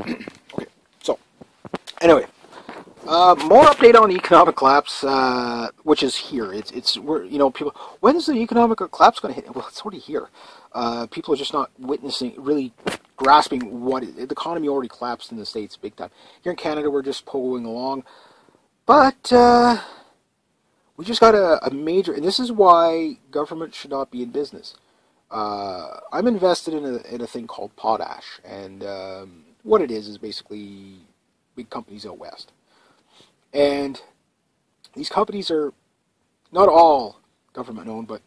Okay, so anyway, more update on the economic collapse, which is here. We're people. When is the economic collapse going to hit? Well, it's already here. People are just not witnessing, really grasping the economy already collapsed in the States big time. Here in Canada, we're just pulling along, but we just got a major, and this is why government should not be in business. I'm invested in a thing called potash, and what it is basically big companies out west. And these companies are not all government owned, but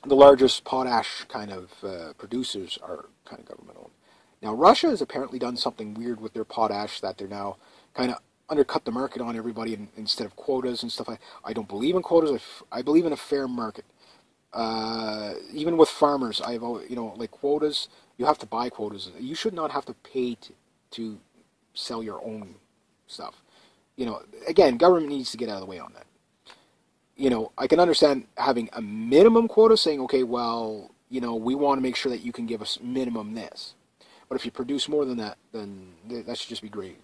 the largest potash kind of producers are kind of government owned. Now, Russia has apparently done something weird with their potash that they're now kind of undercut the market on everybody instead of quotas and stuff. I don't believe in quotas. I believe in a fair market. Even with farmers, like quotas, you have to buy quotas. You should not have to pay to sell your own stuff. Again, government needs to get out of the way on that. I can understand having a minimum quota saying, okay, well, we want to make sure that you can give us minimum this. But if you produce more than that, then that should just be gravy.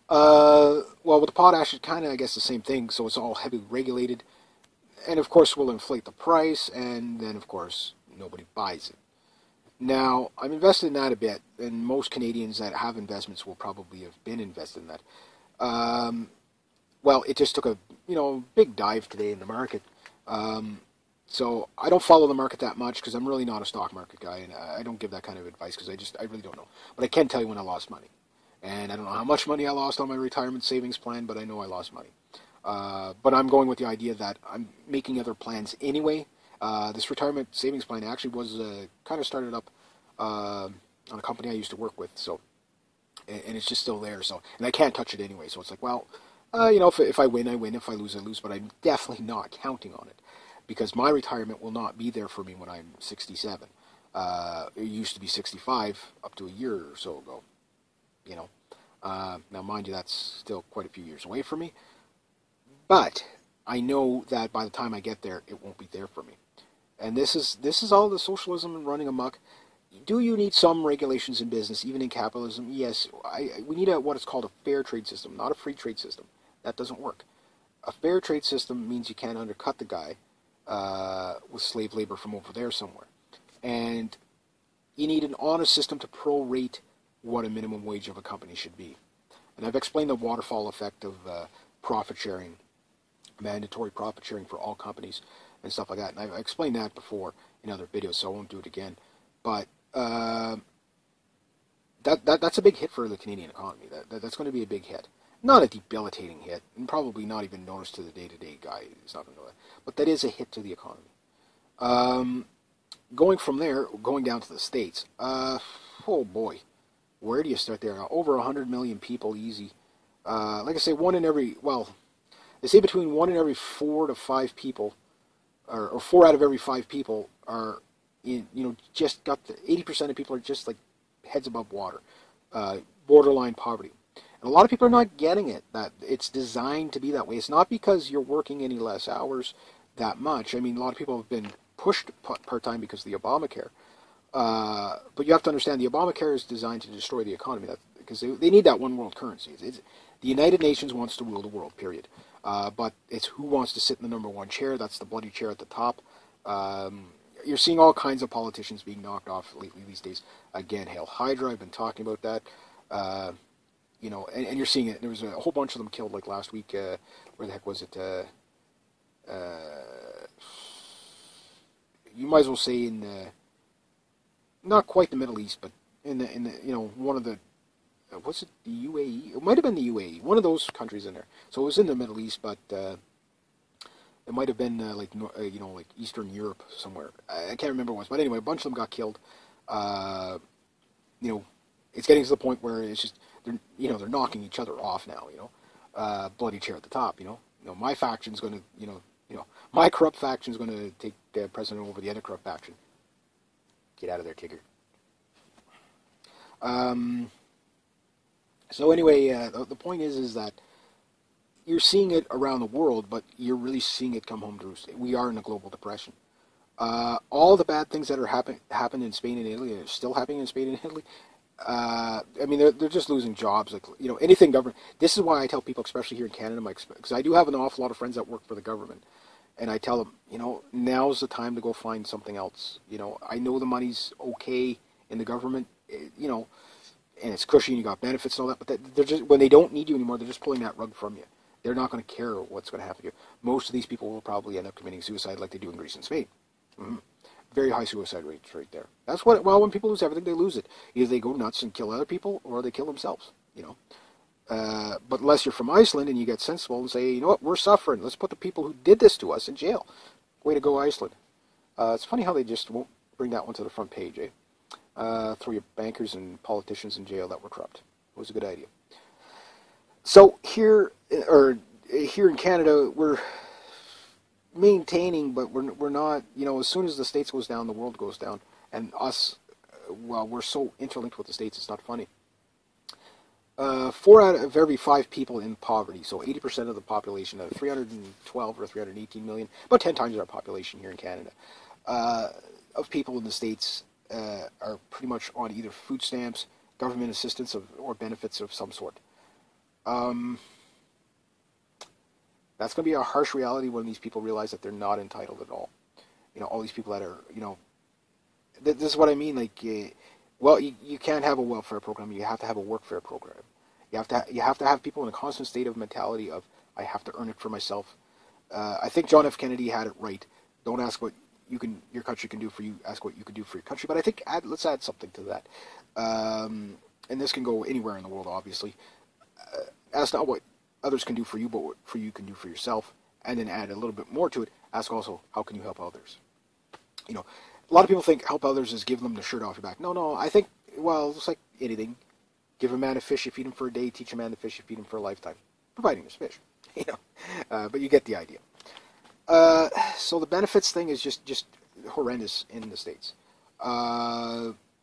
Well, with the potash, it's kind of, I guess, the same thing. So it's all heavily regulated. And, of course, we'll inflate the price. And then, of course, nobody buys it. Now, I'm invested in that a bit. And most Canadians that have investments will probably have been invested in that. Well, it just took a big dive today in the market. So I don't follow the market that much because I'm really not a stock market guy, and I don't give that kind of advice because I really don't know. But I can tell you when I lost money, and I don't know how much money I lost on my retirement savings plan, but I know I lost money. But I'm going with the idea that I'm making other plans anyway. This retirement savings plan actually was kind of started up on a company I used to work with, so and it's just still there. So and I can't touch it anyway. So it's like, well. If I win, I win. If I lose, I lose. But I'm definitely not counting on it because my retirement will not be there for me when I'm 67. It used to be 65 up to a year or so ago. Now, mind you, that's still quite a few years away from me. But I know that by the time I get there, it won't be there for me. And this is all the socialism and running amok. Do you need some regulations in business, even in capitalism? Yes, we need what is called a fair trade system, not a free trade system. That doesn't work. A fair trade system means you can't undercut the guy with slave labor from over there somewhere. And you need an honest system to prorate what a minimum wage of a company should be. And I've explained the waterfall effect of profit sharing, mandatory profit sharing for all companies and stuff like that. And I've explained that before in other videos, so I won't do it again. But that's a big hit for the Canadian economy. That's going to be a big hit. Not a debilitating hit, and probably not even noticed to the day-to-day guy. It's not going to know that. But that is a hit to the economy. Going from there, going down to the States, oh boy, where do you start there? Over 100 million people, easy. Like I say, they say between 1 in every 4 to 5 people, or 4 out of every 5 people are just got 80% of people are just like heads above water, borderline poverty. And a lot of people are not getting it, that it's designed to be that way. It's not because you're working any less hours that much. I mean, a lot of people have been pushed part-time because of the Obamacare. But you have to understand the Obamacare is designed to destroy the economy because they need that one world currency. The United Nations wants to rule the world, period. But it's who wants to sit in the number one chair. That's the bloody chair at the top. You're seeing all kinds of politicians being knocked off lately these days. Again, Hail Hydra, I've been talking about that. And you're seeing it. There was a whole bunch of them killed like last week. Where the heck was it? You might as well say in not quite the Middle East, but in the one of the was it the UAE? It might have been the UAE. One of those countries in there. So it was in the Middle East, but it might have been like Eastern Europe somewhere. I can't remember what it was, but anyway, a bunch of them got killed. It's getting to the point where it's just they're knocking each other off now. Bloody chair at the top. My faction's going to my corrupt faction's going to take the president over the other corrupt faction. Get out of there, Tigger. So anyway, the point is that you're seeing it around the world, but you're really seeing it come home to roost. We are in a global depression. All the bad things that are happened in Spain and Italy are still happening in Spain and Italy. I mean, they're just losing jobs. Like, you know, anything government. This is why I tell people, especially here in Canada, because I do have an awful lot of friends that work for the government, and I tell them, you know, now's the time to go find something else. You know, I know the money's okay in the government, you know, and it's cushy and you got benefits and all that, but they're just, when they don't need you anymore, they're just pulling that rug from you. They're not going to care what's going to happen to you. Most of these people will probably end up committing suicide like they do in Greece and Spain. Mm-hmm. Very high suicide rates right there. That's what, well, when people lose everything, they lose it. Either they go nuts and kill other people, or they kill themselves, you know. But unless you're from Iceland and you get sensible and say, you know what, we're suffering. Let's put the people who did this to us in jail. Way to go, Iceland. It's funny how they just won't bring that one to the front page, eh? Throw your bankers and politicians in jail that were corrupt. It was a good idea. So here in Canada, we're maintaining, but we're not. You know, as soon as the States goes down, the world goes down, and us, well, we're so interlinked with the States, it's not funny. 4 out of every 5 people in poverty, so 80% of the population, 312 or 318 million, about 10 times our population here in Canada, of people in the States are pretty much on either food stamps, government assistance, or benefits of some sort. That's going to be a harsh reality when these people realize that they're not entitled at all. You know, all these people that are, you know, this is what I mean. Like, well, you can't have a welfare program. You have to have a workfare program. You have to have people in a constant state of mentality of, I have to earn it for myself. I think John F. Kennedy had it right. Don't ask what your country can do for you. Ask what you can do for your country. But I think let's add something to that. And this can go anywhere in the world, obviously. Ask not what others can do for you, but what for you can do for yourself. And then add a little bit more to it. Ask also, how can you help others? You know, a lot of people think help others is give them the shirt off your back. No, I think, well, it's like anything. Give a man a fish, you feed him for a day. Teach a man to fish, you feed him for a lifetime. Providing his fish. You know, but you get the idea. So the benefits thing is just horrendous in the States.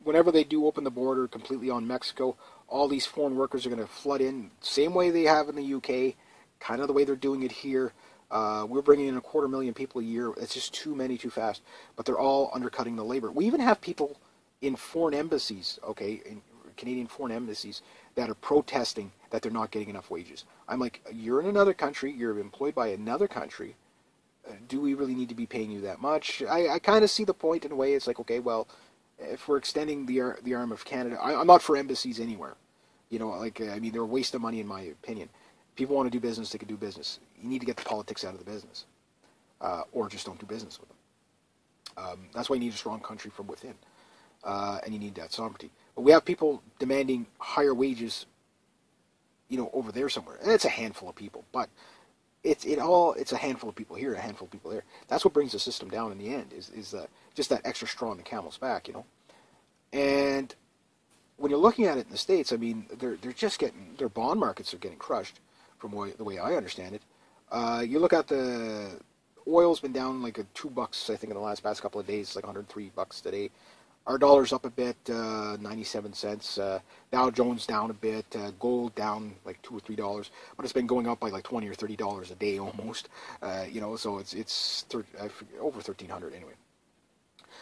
Whenever they do open the border completely on Mexico, all these foreign workers are going to flood in, same way they have in the UK, kind of the way they're doing it here. We're bringing in 250,000 people a year. It's just too many, too fast. But they're all undercutting the labor. We even have people in foreign embassies, okay, in Canadian foreign embassies, that are protesting that they're not getting enough wages. I'm like, you're in another country, you're employed by another country. Do we really need to be paying you that much? I kind of see the point in a way. It's like, okay, well, if we're extending the arm of Canada, I'm not for embassies anywhere. You know, like, I mean, they're a waste of money in my opinion. People want to do business, they can do business. You need to get the politics out of the business. Or just don't do business with them. That's why you need a strong country from within. And you need that sovereignty. But we have people demanding higher wages, you know, over there somewhere. And it's a handful of people, but it's a handful of people here, a handful of people there. That's what brings the system down in the end, is just that extra straw in the camel's back, you know. And when you're looking at it in the States, I mean, they're just getting, their bond markets are getting crushed, from the way I understand it. You look at the oil's been down like $2, I think, in the past couple of days, like $103 today. Our dollar's up a bit, 97 cents. Dow Jones down a bit. Gold down like $2 or $3, but it's been going up by like $20 or $30 a day almost. You know, so it's over 1,300 anyway.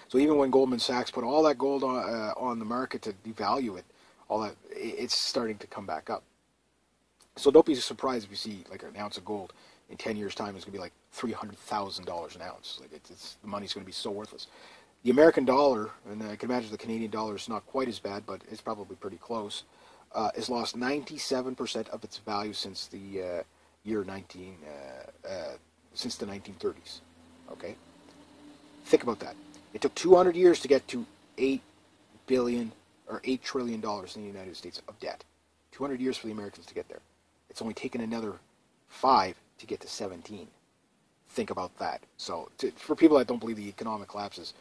So even when Goldman Sachs put all that gold on the market to devalue it, all that, it's starting to come back up. So don't be surprised if you see like an ounce of gold in 10 years' time is going to be like $300,000 an ounce. Like the money's going to be so worthless. The American dollar, and I can imagine the Canadian dollar is not quite as bad, but it's probably pretty close, has lost 97% of its value since the since the 1930s. Okay, think about that. It took 200 years to get to $8 billion or $8 trillion in the United States of debt. 200 years for the Americans to get there. It's only taken another 5 to get to 17. Think about that. So for people that don't believe the economic collapse is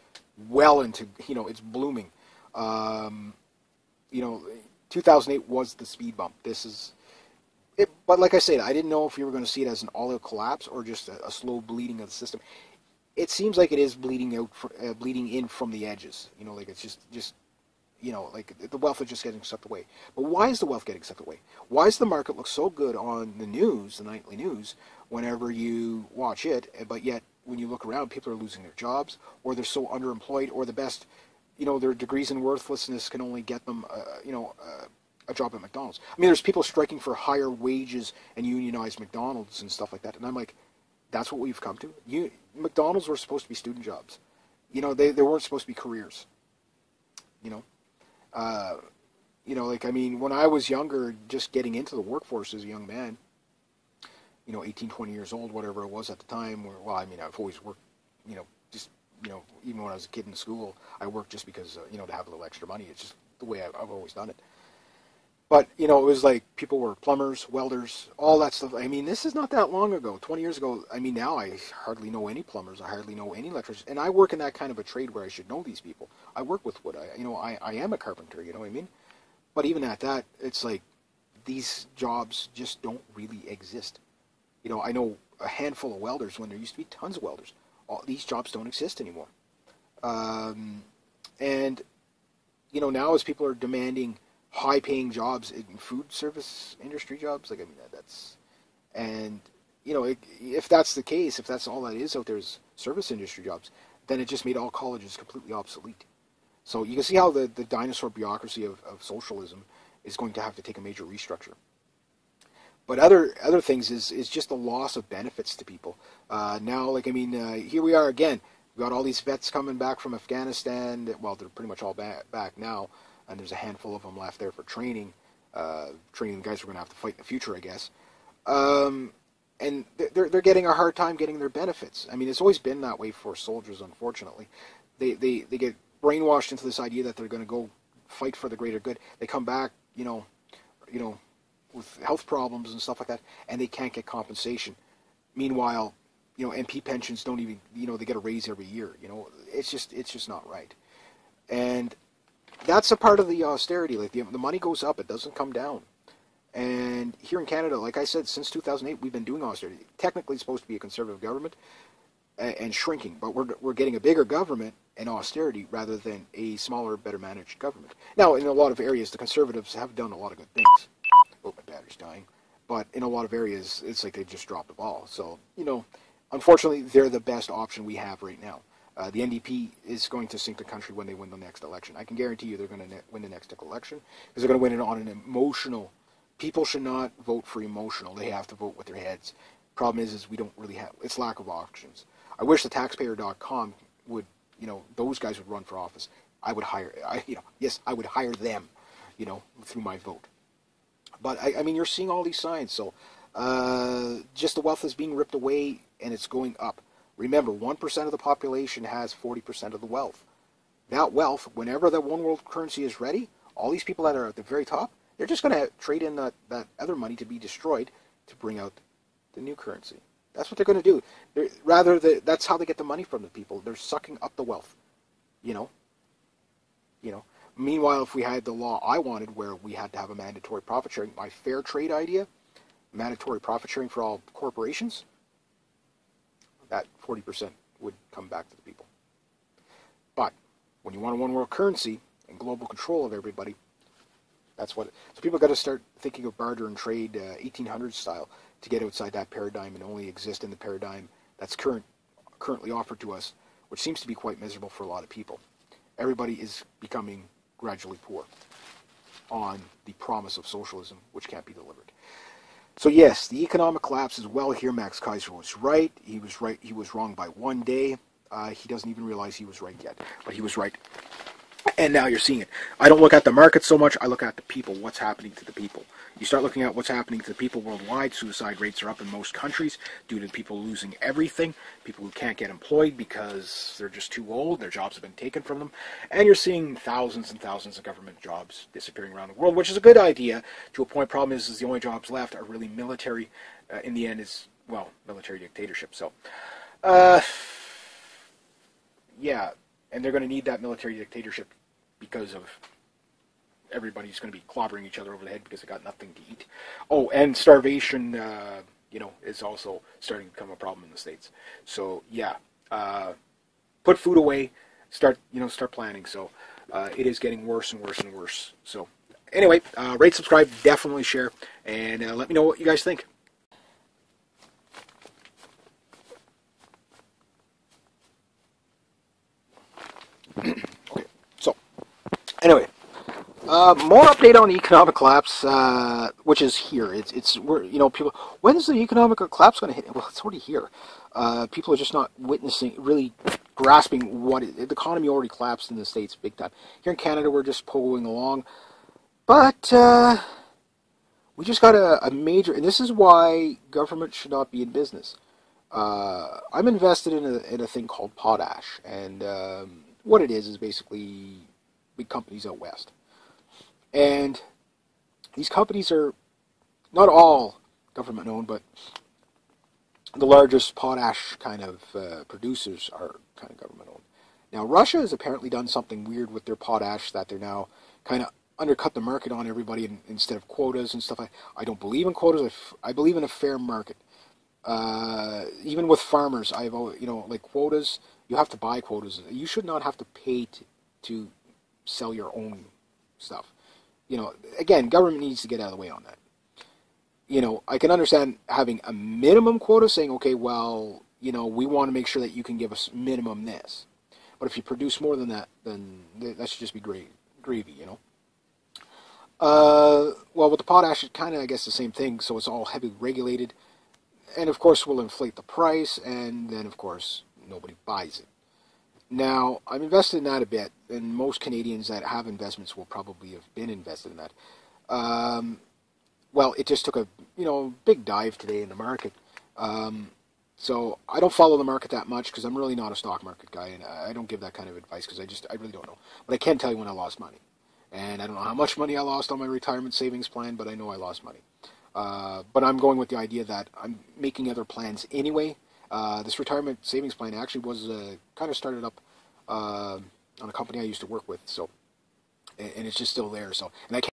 well into, you know, it's blooming. You know, 2008 was the speed bump. This is it, but like I said, I didn't know if you were going to see it as an all-out collapse or just a slow bleeding of the system. It seems like it is bleeding out, bleeding in from the edges. You know, like it's just you know, like the wealth is just getting sucked away. But why is the wealth getting sucked away? Why does the market look so good on the news, the nightly news, whenever you watch it, but yet when you look around, people are losing their jobs, or they're so underemployed, or the best, their degrees in worthlessness can only get them, a job at McDonald's. I mean, there's people striking for higher wages and unionized McDonald's and stuff like that, and I'm like, that's what we've come to. McDonald's were supposed to be student jobs. They weren't supposed to be careers. Like, I mean, when I was younger, just getting into the workforce as a young man, 18, 20 years old, whatever it was at the time, well, I mean, I've always worked, just, even when I was a kid in school, I worked just because, to have a little extra money. It's just the way I've always done it. But, it was like people were plumbers, welders, all that stuff. I mean, this is not that long ago, 20 years ago. I mean, now I hardly know any plumbers. I hardly know any electricians. And I work in that kind of a trade where I should know these people. I work with wood. I am a carpenter, you know what I mean? But even at that, it's like these jobs just don't really exist. I know a handful of welders when there used to be tons of welders. These jobs don't exist anymore. And, now as people are demanding high-paying jobs in food service industry jobs, like, I mean, and, if that's the case, if that's all that is out there is service industry jobs, then it just made all colleges completely obsolete. So you can see how the dinosaur bureaucracy of socialism is going to have to take a major restructure. But other things is just the loss of benefits to people. Now, like, I mean, here we are again. We've got all these vets coming back from Afghanistan. Well, they're pretty much all back now, and there's a handful of them left there for training. Training the guys who are going to have to fight in the future, I guess. And they're getting a hard time getting their benefits. I mean, it's always been that way for soldiers, unfortunately. They get brainwashed into this idea that they're going to go fight for the greater good. They come back, with health problems and stuff like that, and they can't get compensation. Meanwhile, MP pensions don't even, they get a raise every year. It's just not right. And that's a part of the austerity. Like, the money goes up, it doesn't come down. And here in Canada, like I said, since 2008, we've been doing austerity. Technically, it's supposed to be a conservative government and shrinking, but we're getting a bigger government and austerity rather than a smaller, better managed government. Now, in a lot of areas, the Conservatives have done a lot of good things. Oh, my battery's dying. But in a lot of areas, it's like they've just dropped the ball. So, unfortunately, they're the best option we have right now. The NDP is going to sink the country when they win the next election. I can guarantee you they're going to win the next election because they're going to win it on an emotional. People should not vote for emotional. They have to vote with their heads. Problem is we don't really have, it's lack of options. I wish the taxpayer.com would, those guys would run for office. I would hire, yes, I would hire them, through my vote. But, I mean, you're seeing all these signs. So, just the wealth is being ripped away, and it's going up. Remember, 1% of the population has 40% of the wealth. That wealth, whenever that one world currency is ready, all these people that are at the very top, they're just going to trade in that other money to be destroyed to bring out the new currency. That's what they're going to do. That's how they get the money from the people. They're sucking up the wealth. Meanwhile, if we had the law I wanted, where we had to have a mandatory profit sharing, my fair trade idea, mandatory profit sharing for all corporations, that 40% would come back to the people. But when you want a one world currency and global control of everybody, that's what. So people got to start thinking of barter and trade 1800s style to get outside that paradigm and only exist in the paradigm that's currently offered to us, which seems to be quite miserable for a lot of people. Everybody is becoming gradually poor on the promise of socialism, which can't be delivered. So yes, the economic collapse is well here. Max Kaiser was right. He was right. He was wrong by one day. He doesn't even realize he was right yet, but he was right. And now you're seeing it. I don't look at the market so much. I look at the people, what's happening to the people. You start looking at what's happening to the people worldwide. Suicide rates are up in most countries due to people losing everything, people who can't get employed because they're just too old, their jobs have been taken from them. And you're seeing thousands and thousands of government jobs disappearing around the world, which is a good idea to a point. Problem is the only jobs left are really military. In the end, is, well, military dictatorship. So, yeah, and they're going to need that military dictatorship because of everybody's going to be clobbering each other over the head because they got nothing to eat. Oh, and starvation, is also starting to become a problem in the States. So, yeah, put food away, start planning. So, it is getting worse and worse and worse. So, anyway, rate, subscribe, definitely share, and let me know what you guys think. Okay, so anyway, more update on the economic collapse, which is here. It's we're people. When's the economic collapse going to hit? Well, it's already here. People are just not witnessing, really grasping the economy already collapsed in the States big time. Here in Canada, we're just pulling along, but we just got a major, and this is why government should not be in business. I'm invested in a thing called potash, and what it is basically big companies out west. And these companies are not all government owned, but the largest potash kind of producers are kind of government owned. Now, Russia has apparently done something weird with their potash that they're now kind of undercut the market on everybody instead of quotas and stuff. I don't believe in quotas. I believe in a fair market. Even with farmers, like quotas, you have to buy quotas. You should not have to pay to sell your own stuff. Again, government needs to get out of the way on that. I can understand having a minimum quota saying, okay, well, we want to make sure that you can give us minimum this. But if you produce more than that, then that should just be gravy. Well, with the potash, it's kind of, I guess, the same thing. So it's all heavily regulated. And, of course, we'll inflate the price. And then, of course, nobody buys it. Now, I'm invested in that a bit, and most Canadians that have investments will probably have been invested in that. Well, it just took a big dive today in the market. So I don't follow the market that much because I'm really not a stock market guy, and I don't give that kind of advice because I really don't know. But I can tell you when I lost money, and I don't know how much money I lost on my retirement savings plan, but I know I lost money. But I'm going with the idea that I'm making other plans anyway. This retirement savings plan actually was kind of started up on a company I used to work with, so and it's just still there. So and I can't